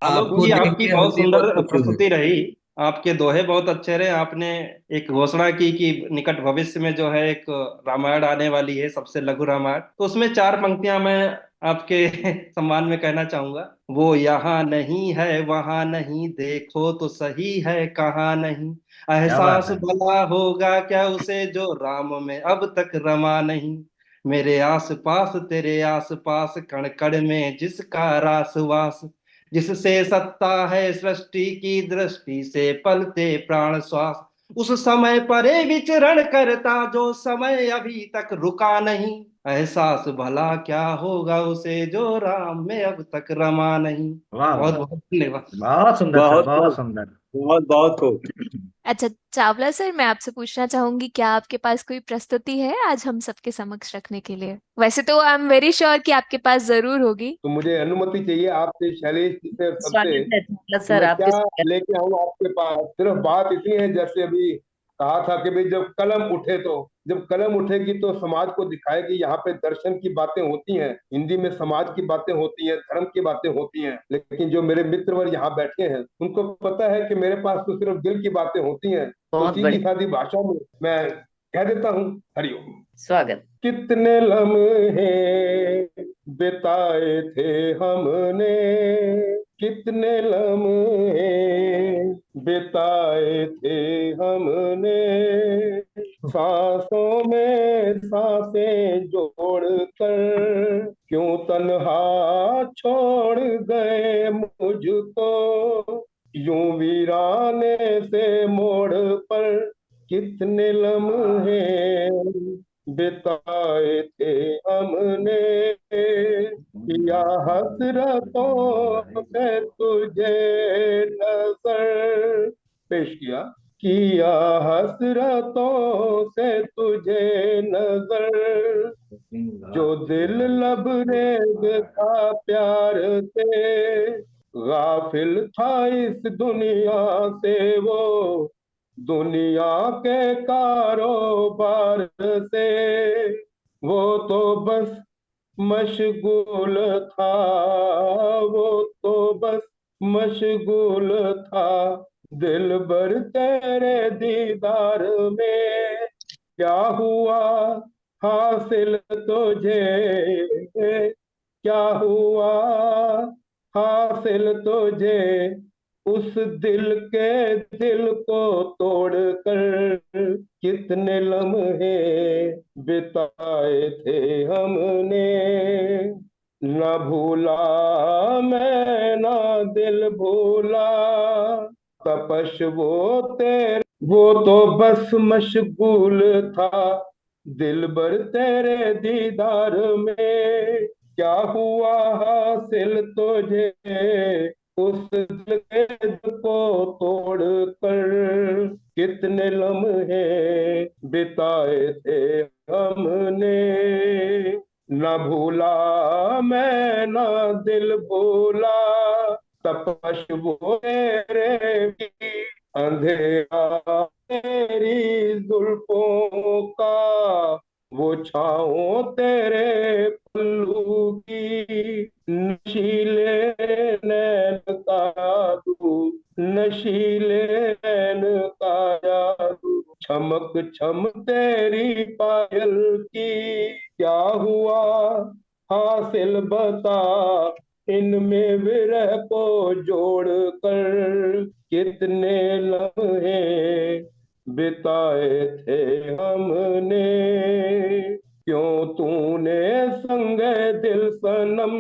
आलोक आपको जी, देख आपकी के हम बहुत भी सुंदर बहुत खुश हुए। प्रस्तुति रही। आपके दोहे बहुत अच्छे रहे। आपने एक घोषणा की कि निकट भविष्य में जो है एक रामायण आने वाली है, सबसे लघु रामायण। तो उसमें चार पंक्तियां मैं आपके सम्मान में कहना चाहूंगा। वो यहाँ नहीं है, वहां नहीं, देखो तो सही है कहाँ नहीं। क्या बात एहसास है। भला होगा क्या उसे जो राम में अब तक रमा नहीं। मेरे आस पास तेरे आस पास, कण कण में जिसका रास वास। जिससे सत्ता है सृष्टि की, दृष्टि से पलते प्राण श्वास। उस समय परे विचरण करता जो समय अभी तक रुका नहीं। एहसास भला क्या होगा उसे जो राम में अब तक रमा नहीं। वाह बहुत वाह। बहुत धन्यवाद। बहुत सुंदर सर, बहुत बहुत खूब। सुंदर। बहुत बहुत खूब। अच्छा, चावला सर, मैं आपसे पूछना चाहूंगी, क्या आपके पास कोई प्रस्तुति है आज हम सबके समक्ष रखने के लिए? वैसे तो आई एम वेरी श्योर कि आपके पास जरूर होगी। तो मुझे अनुमति चाहिए आपसे, शैलेश जी से और सबसे, स्वागत है चावला कि सर मैं आपके क्या स्वागत। लेके आऊं आपके पास। सिर्फ बात इतनी है, जैसे अभी कहा था कि भाई जब कलम उठे तो, जब कलम उठेगी तो समाज को दिखाएगी। यहाँ पे दर्शन की बातें होती हैं, हिंदी में समाज की बातें होती हैं, धर्म की बातें होती हैं, लेकिन जो मेरे मित्रवर यहाँ बैठे हैं उनको पता है कि मेरे पास तो सिर्फ दिल की बातें होती हैं। तो बहुत सीधी बढ़िया। सादी भाषा में मैं कह देता हूँ, हरिओम। स्वागत। कितने लम्हे बिताए थे हमने, कितने लम्हे बिताए थे हमने, सांसों में सांसें जोड़ कर, क्यों तन्हा छोड़ गए मुझको, यूं वीराने से मोड़ पर। कितने लम्हे बिताए थे हमने, या हसरतों से तुझे नजर, पेश किया हसरतों से तुझे नजर, जो दिल लबरेज था प्यार से, गाफिल था इस दुनिया से वो, दुनिया के कारोबार से। वो तो बस मशगूल था, वो तो बस मशगूल था, दिल भर तेरे दीदार में। क्या हुआ हासिल तुझे, क्या हुआ हासिल तुझे, उस दिल के दिल को तोड़ कर। कितने लम्हे बिताए थे हमने, न भूला मैं ना दिल भूला, तपश वो तेरे, वो तो बस मशगूल था, दिल भर तेरे दीदार में। क्या हुआ हासिल तुझे, उस दिल के दिल को तोड़ कर। कितने लम्हे बिताए थे हमने, न भूला मैं ना दिल भूला, तपश वो तेरे भी, अंधेरा तेरी जुल्फों का, वो छाओ तेरे पल्लू की, नशीले नैन का जादू, नशीले नैन का जादू, चमक चम तेरी पायल की। क्या हुआ हासिल बता, इनमें विरह को जोड़ कर। कितने लम्हे बिताए थे हमने, क्यों तूने संग दिल सनम,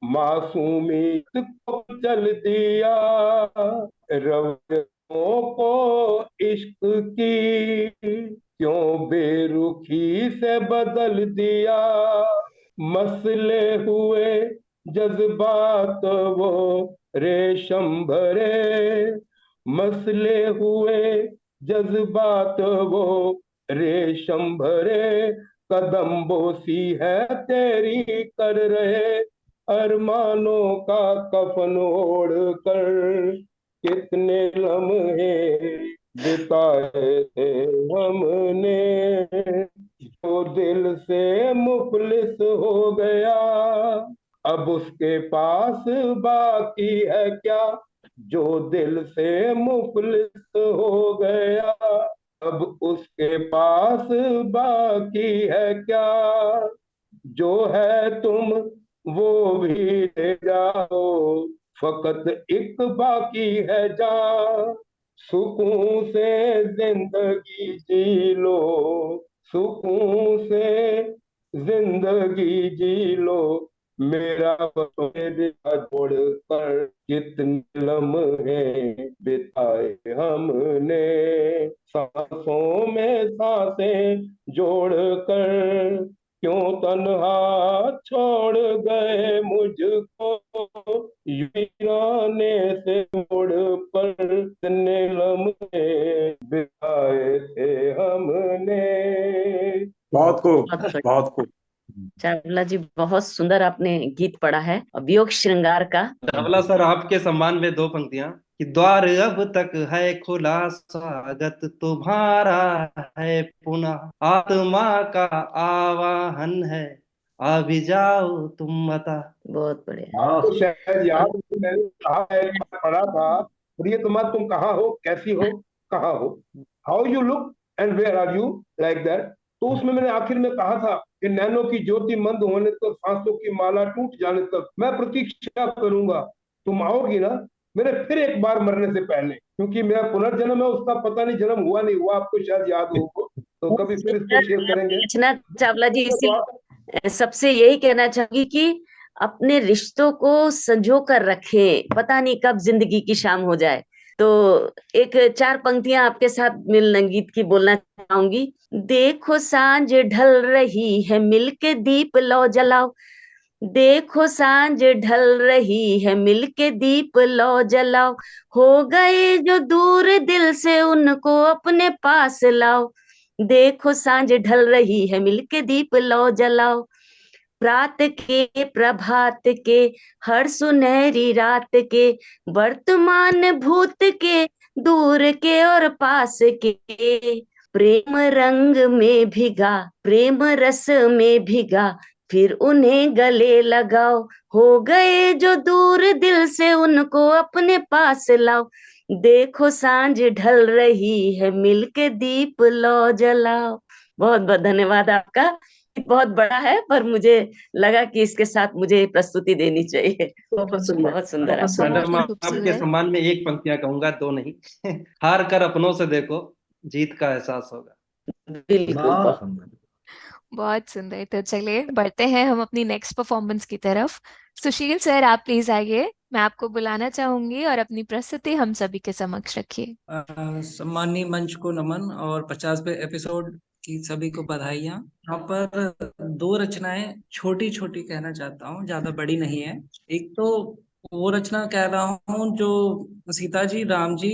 मासूमियत को चल दिया, रवैयों को इश्क की, क्यों बेरुखी से बदल दिया। मसले हुए जज्बात वो रेशम भरे, मसले हुए जज्बात वो रेशम भरे, कदम बोसी है तेरी कर रहे, अरमानों का कफन ओढ़ कर। कितने लम्हे बिताए थे हमने, जो दिल से मुफलिस हो गया, अब उसके पास बाकी है क्या, जो दिल से मुफलिस हो गया। अब उसके पास बाकी है क्या, जो है तुम वो भी ले जाओ, फकत एक बाकी है जान। सुकून से जिंदगी जी लो, सुकून से जिंदगी जी लो, मेरा मेरा छोड़ कर कितने लम्हे बिताए हमने, सांसों में सांसें जोड़ कर, क्यों तन्हा छोड़ गए मुझको, वीराने से मोड़ पर कितने लम्हे बिताए थे हमने। बहुत खूब, बहुत बढ़िया। बहुत खूब। चावला जी, बहुत सुंदर आपने गीत पढ़ा है, वियोग श्रृंगार का। चावला सर, आपके सम्मान में दो पंक्तियां कि द्वार अब तक है खुला, स्वागत तुम्हारा है पुनः, आत्मा का आवाहन है, अभी जाओ तुम मता। बहुत बढ़िया। आपको शायद याद हो, मैंने कहा है, पढ़ा था, प्रिय तुम्हारा तुम कहाँ हो, कैसी हो, कहाँ हो, how you look and where are you, like that. तो उसमें मैंने आखिर में कहा था कि नैनों की ज्योति मंद होने तक, सांसों की माला टूट जाने तक मैं प्रतीक्षा करूंगा, तुम आओगी ना, मेरे फिर एक बार मरने से पहले, क्योंकि मेरा पुनर्जन्म है, उसका पता नहीं, जन्म हुआ नहीं हुआ, आपको शायद याद हो, तो कभी फिर इसको शेयर करेंगे। रचना चावला जी, तो इसी सबसे यही कहना चाहूंगी कि अपने रिश्तों को संजो कर रखें, पता नहीं कब जिंदगी की शाम हो जाए। तो एक 4 पंक्तियां आपके साथ मिलन गीत की बोलना चाहूंगी। देखो सांझ ढल रही है, मिलके दीप लो जलाओ। देखो सांझ ढल रही है, मिलके दीप लो जलाओ। हो गए जो दूर दिल से, उनको अपने पास लाओ। देखो सांझ ढल रही है, मिलके दीप लो जलाओ। रात के प्रभात के, हर सुनहरी रात के, वर्तमान भूत के, दूर के और पास के, प्रेम रंग में भिगा, प्रेम रस में भिगा, फिर उन्हें गले लगाओ। हो गए जो दूर दिल से, उनको अपने पास लाओ। देखो सांझ ढल रही है, मिलके दीप लो जलाओ। बहुत बहुत धन्यवाद आपका। बहुत बड़ा है, पर मुझे लगा कि इसके साथ मुझे प्रस्तुति देनी चाहिए। बहुत सुंदर। बहुत सुंदर बहुत आपका। मैडम, बहुत ही आपके खूबसूरत। सम्मान में एक पंक्तियां कहूंगा, दो नहीं। हार कर अपनों से देखो, जीत का एहसास होगा। बिल्कुल। बहुत बहुत सुंदर। तो चलिए बढ़ते हैं हम अपनी नेक्स्ट परफॉर्मेंस की तरफ। सुशील सर, आप प्लीज आइए। मैं आपको बुलाना चाहूंगी और अपनी प्रस्तुति हम सभी के समक्ष रखिए। सम्मानीय मंच को नमन और 50वें एपिसोड की सभी को बधाइयाँ। यहाँ पर 2 रचनाएं छोटी छोटी कहना चाहता हूँ, ज्यादा बड़ी नहीं है। एक तो वो रचना कह रहा हूँ जो सीता जी राम जी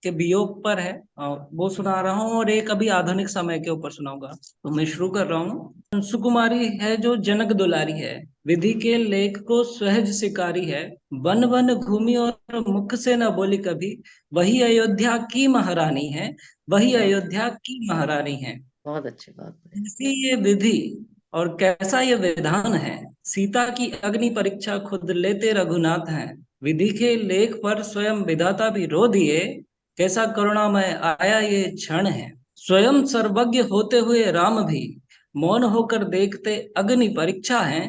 के वियोग पर है, और वो सुना रहा हूँ, और एक अभी आधुनिक समय के ऊपर सुनाऊंगा। तो मैं शुरू कर रहा हूँ। सुकुमारी है जो जनक दुलारी है, विधि के लेख को सहज शिकारी है, वन वन घूमी और मुख से न बोली कभी, वही अयोध्या की महारानी है, वही अयोध्या की महारानी है। बहुत अच्छे, बहुत बढ़िया। कैसी ये विधि और कैसा ये विधान है, सीता की अग्नि परीक्षा खुद लेते रघुनाथ हैं। विधि के लेख पर स्वयं विधाता भी रो दिए, कैसा करुणामय आया ये क्षण है। स्वयं सर्वज्ञ होते हुए राम भी मौन होकर देखते अग्नि परीक्षा है।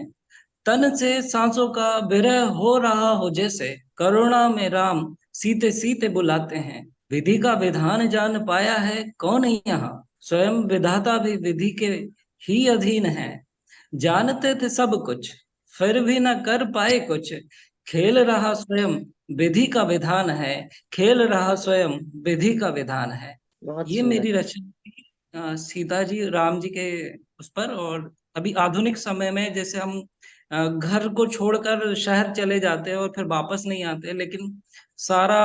तन से सांसों का विरह हो रहा हो जैसे, करुणा में राम सीते सीते बुलाते हैं। विधि का विधान जान पाया है कौन यहाँ, स्वयं विधाता भी विधि के ही अधीन है। जानते थे सब कुछ, फिर भी न कर पाए कुछ, खेल रहा स्वयं विधि का विधान है, खेल रहा स्वयं विधि का विधान है। बहुत ये सुंदर। मेरी रचना थी, सीता जी राम जी के उस पर। और अभी आधुनिक समय में जैसे हम घर को छोड़कर शहर चले जाते हैं और फिर वापस नहीं आते, लेकिन सारा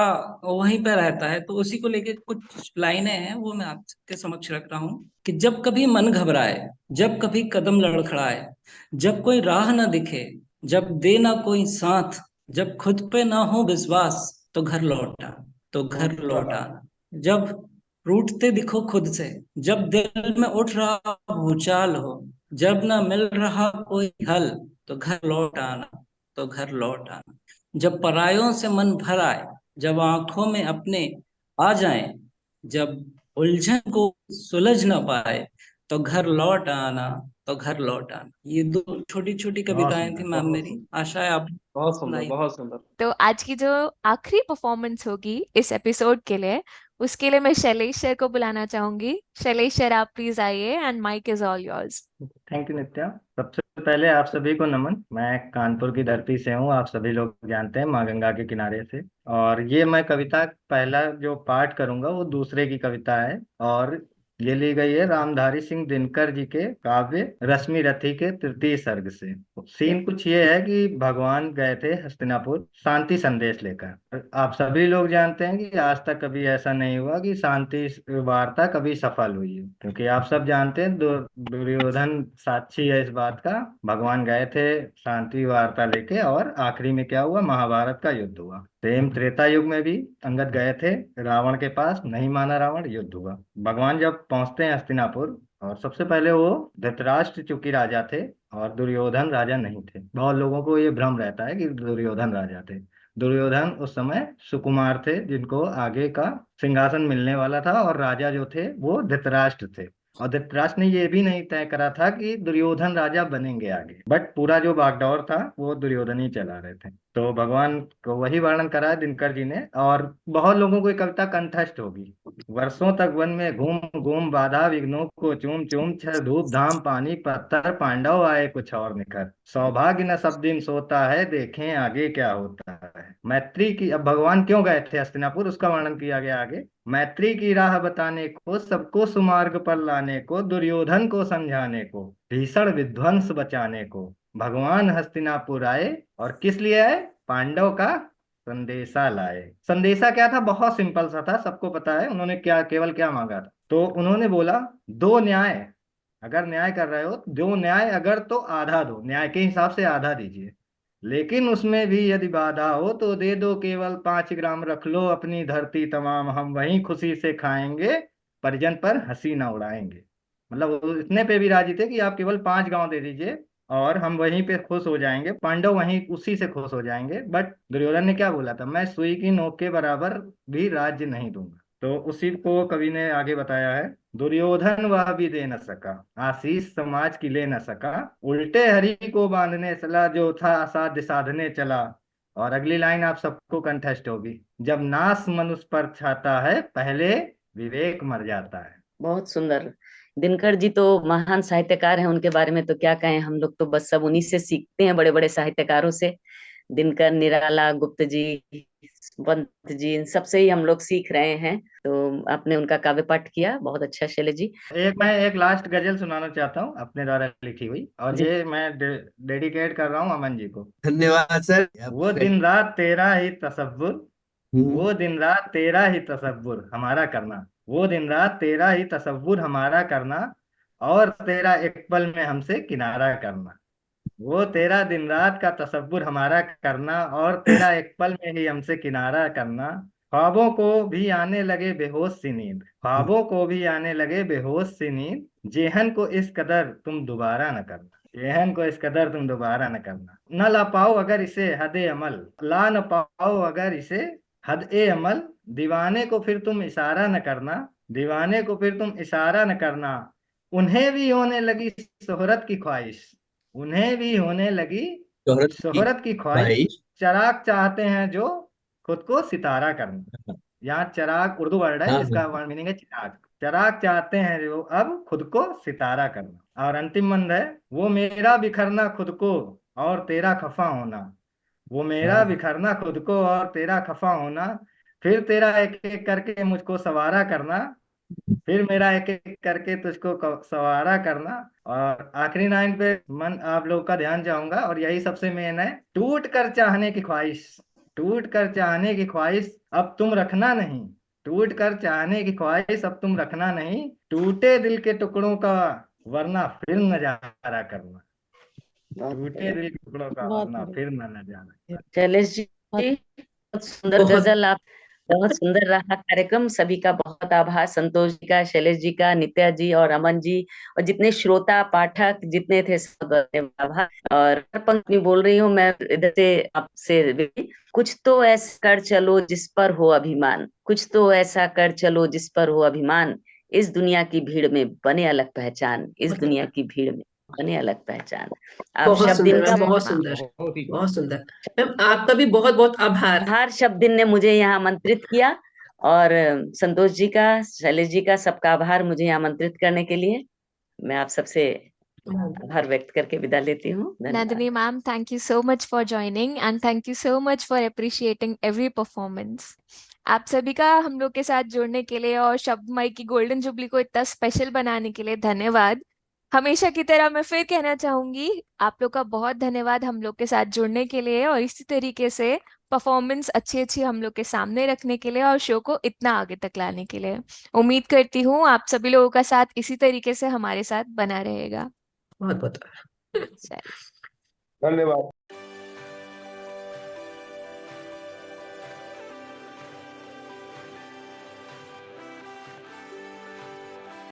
वहीं पे रहता है, तो उसी को लेके कुछ लाइनें हैं, वो मैं आपके समक्ष रख रहा हूँ। कि जब कभी मन घबराए, जब कभी कदम लड़खड़ाए, जब कोई राह न दिखे, जब दे ना कोई साथ, जब खुद पे ना हो विश्वास, तो घर लौटा, तो घर लौटा। जब रूठते दिखो खुद से, जब दिल में उठ रहा भूचाल हो, जब ना मिल रहा कोई हल, तो घर लौट आना, तो घर लौट आना। जब परायों से मन भर आए, जब आंखों में अपने आ जाएं, जब उलझन को सुलझ ना पाए, तो घर लौट आना, तो घर लौट आना। ये दो छोटी छोटी बहुत कविताएं थी सुंदर, मैम बहुत मेरी, सुंदर। आशा है आप बहुत सुंदर, सुनाई। बहुत सुंदर। तो आज की जो आखिरी परफॉर्मेंस होगी इस एपिसोड के लिए, उसके लिए मैं शैलेश सर को बुलाना चाहूंगी। शैलेश सर, आप प्लीज आइए and mike is all yours. Thank you Nitya. सबसे पहले आप सभी को नमन। मैं कानपुर की धरती से हूँ, आप सभी लोग जानते हैं, माँ गंगा के किनारे से। और ये मैं कविता पहला जो पाठ करूंगा वो दूसरे की कविता है, और ये ली गई है रामधारी सिंह दिनकर जी के काव्य रश्मि रथी के तृतीय सर्ग से। सीन कुछ ये है कि भगवान गए थे हस्तिनापुर शांति संदेश लेकर। आप सभी लोग जानते हैं कि आज तक कभी ऐसा नहीं हुआ कि शांति वार्ता कभी सफल हुई है, क्योंकि आप सब जानते हैं दुर्योधन साक्षी है इस बात का। भगवान गए थे शांति वार्ता लेके, और आखिरी में क्या हुआ, महाभारत का युद्ध हुआ। सेम त्रेता युग में भी अंगद गए थे रावण के पास, नहीं माना रावण, युद्ध हुआ। भगवान जब पहुंचते हैं हस्तिनापुर, और सबसे पहले वो धृतराष्ट्र चूंकि राजा थे और दुर्योधन राजा नहीं थे। बहुत लोगों को ये भ्रम रहता है कि दुर्योधन राजा थे। दुर्योधन उस समय सुकुमार थे जिनको आगे का सिंहासन मिलने वाला था, और राजा जो थे वो धृतराष्ट्र थे। और धृतराष्ट्र ने ये भी नहीं तय करा था कि दुर्योधन राजा बनेंगे आगे, बट पूरा जो बागडोर था वो दुर्योधन ही चला रहे थे। तो भगवान को वही वर्णन करा है दिनकर जी ने, और बहुत लोगों को ये कविता कंठस्थ होगी। वर्षों तक वन में घूम घूम बाधा विघ्नों को चूम चूम, छह धूप धाम पानी पत्थर, पांडव आए कुछ और निखर, सौभाग्य न सब दिन सोता है, देखें आगे क्या होता है। मैत्री की, अब भगवान क्यों गए थे हस्तिनापुर उसका वर्णन किया गया आगे। मैत्री की राह बताने को, सबको सुमार्ग पर लाने को, दुर्योधन को समझाने को, भीषण विध्वंस बचाने को, भगवान हस्तिनापुर आए। और किस लिए आए, पांडव का संदेशा लाए। संदेशा क्या था, बहुत सिंपल सा था, सबको पता है। उन्होंने क्या, केवल क्या मांगा था, तो उन्होंने बोला दो न्याय, अगर न्याय कर रहे हो दो न्याय, अगर तो आधा दो, न्याय के हिसाब से आधा दीजिए, लेकिन उसमें भी यदि बाधा हो तो दे दो, केवल 5 ग्राम रख लो अपनी धरती तमाम, हम वहीं खुशी से खाएंगे, परिजन पर हंसी ना उड़ाएंगे। मतलब वो इतने पे भी राजी थे कि आप केवल 5 गांव दे दीजिए और हम वहीं पे खुश हो जाएंगे, पांडव वहीं उसी से खुश हो जाएंगे। बट दुर्योधन ने क्या बोला था, मैं सुई की नोक के बराबर भी राज्य नहीं दूंगा। तो उसी को कवि ने आगे बताया है, दुर्योधन वह भी दे न सका, आशीष समाज की ले न सका, उल्टे हरि को बांधने चला, जो था असाध्य साधने चला। और अगली लाइन आप सबको कंठस्थ होगी, जब नाश मनुष्य पर छाता है, पहले विवेक मर जाता है। बहुत सुंदर। दिनकर जी तो महान साहित्यकार हैं, उनके बारे में तो क्या कहें, हम लोग तो बस सब उन्हीं से सीखते हैं, बड़े बड़े साहित्यकारों से। दिनकर, निराला, गुप्त जी, पंत जी, इन सबसे ही हम लोग सीख रहे हैं। तो आपने उनका काव्य पाठ किया, बहुत अच्छा शैलेश जी। मैं एक लास्ट गजल सुनाना चाहता हूँ अपने द्वारा लिखी हुई, और जी। ये मैं डेडिकेट कर रहा हूँ अमन जी को। धन्यवाद सर। वो दिन रात तेरा ही तसव्वुर, हम्म, वो दिन रात तेरा ही तसव्वुर हमारा करना, वो दिन रात तेरा ही तसव्वुर हमारा करना, और तेरा एक पल में हमसे किनारा करना। वो तेरा दिन रात का तसव्वुर हमारा करना, और तेरा एक पल में ही हमसे किनारा करना। ख्वाबों को भी आने लगे बेहोश सी नींद, ख्वाबों को भी आने लगे बेहोश सी नींद, जेहन को इस कदर तुम दोबारा न करना, जेहन को इस कदर तुम दोबारा न करना। न ला पाओ अगर इसे हदे अमल, ला न पाओ अगर इसे हद ए अमल, दीवाने को फिर तुम इशारा न करना, दीवाने को फिर तुम इशारा न करना। उन्हें भी होने लगी शोहरत की ख्वाहिश, उन्हें भी होने लगी शोहरत की शोहरत की ख्वाहिश, ख्वाहिश। चराग चाहते हैं जो खुद को सितारा करना। यहाँ चराग उर्दू वर्ड है हाँ जिसका हाँ। मीनिंग है चिराग। चराग चाहते हैं जो अब खुद को सितारा करना। और अंतिम मंद है, वो मेरा बिखरना खुद को और तेरा खफा होना, वो मेरा हाँ। बिखरना खुद को और तेरा खफा होना, फिर तेरा एक एक करके मुझको सवारा करना, फिर मेरा एक एक करके तुझको सवारा करना। और आखिरी लाइन पे मन आप लोग का ध्यान चाहूंगा, और यही सबसे मेन है, टूट कर चाहने की ख्वाहिश, टूट कर चाहने की ख्वाहिश अब तुम रखना नहीं, टूट कर चाहने की ख्वाहिश अब तुम रखना नहीं, टूटे दिल के टुकड़ों का वरना फिर नजारा करना, बहुत टूटे दिल के टुकड़ों का बहुत वरना फिर न नजारा। शैलेश जी, बहुत सुंदर बहुत गजल आप बहुत सुंदर रहा कार्यक्रम। सभी का बहुत आभार, संतोष जी का, शैलेश जी का, नित्या जी और अमन जी और जितने श्रोता पाठक जितने थे, सब आभार। और हर पंक्ति बोल रही हूँ मैं इधर से आपसे भी। कुछ तो ऐसा कर चलो जिस पर हो अभिमान, कुछ तो ऐसा कर चलो जिस पर हो अभिमान, इस दुनिया की भीड़ में बने अलग पहचान, इस दुनिया की भीड़ में बने अलग पहचान। आप बहुत शब्द सुंदर इनका मैम, बहुत सुंदर, बहुत ही बहुत सुंदर मैम। आपका भी बहुत बहुत आभार। आभार, शब्द ने मुझे यहाँ आमंत्रित किया। और संतोष जी का, शैलेश जी का, सबका आभार मुझे यहाँ आमंत्रित करने के लिए। मैं आप सबसे आभार व्यक्त करके विदा लेती हूँ। धन्यवाद। Nandini ma'am, thank you so much for joining and thank you so much for appreciating every performance. आप सभी का हम लोग के साथ जुड़ने के लिए और शब्दमय की गोल्डन जुबली को इतना स्पेशल बनाने के लिए धन्यवाद। हमेशा की तरह मैं फिर कहना चाहूंगी, आप लोग का बहुत धन्यवाद हम लोग के साथ जुड़ने के लिए और इसी तरीके से परफॉर्मेंस अच्छी अच्छी हम लोग के सामने रखने के लिए और शो को इतना आगे तक लाने के लिए। उम्मीद करती हूँ आप सभी लोगों का साथ इसी तरीके से हमारे साथ बना रहेगा। बहुत बहुत चलिए। धन्यवाद।